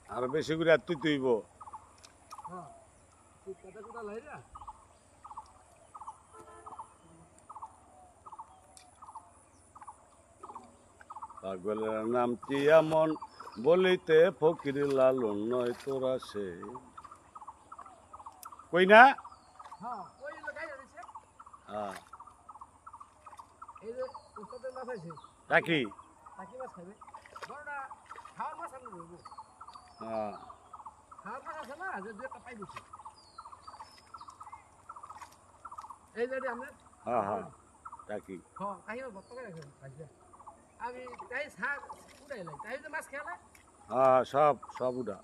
আর বেশি করে আর তুই তুইব হ্যাঁ তুই কাটা কুটা লাইরা পাগলের নাম কি এমন বলিতে ফকির লালন নয় তোরা সে কই না হ্যাঁ ওই লাগাই দিছে হ্যাঁ এই যে উস্তাদের মাছ আছে রাখি টাকি মাছ খাবে বড়টা খাওয়ার মাছ আমি দেবো হ্যাঁ খাওয়ার মাছ আছে না যে দুটা পাই দিছি এই যে আমরা হ্যাঁ হ্যাঁ রাখি হ্যাঁ কাহিও বত্তা করে রাখেন আচ্ছা আমি তাই শাক উড়াইলাই তাই যে মাছ খেলা হ্যাঁ সব সব উঠা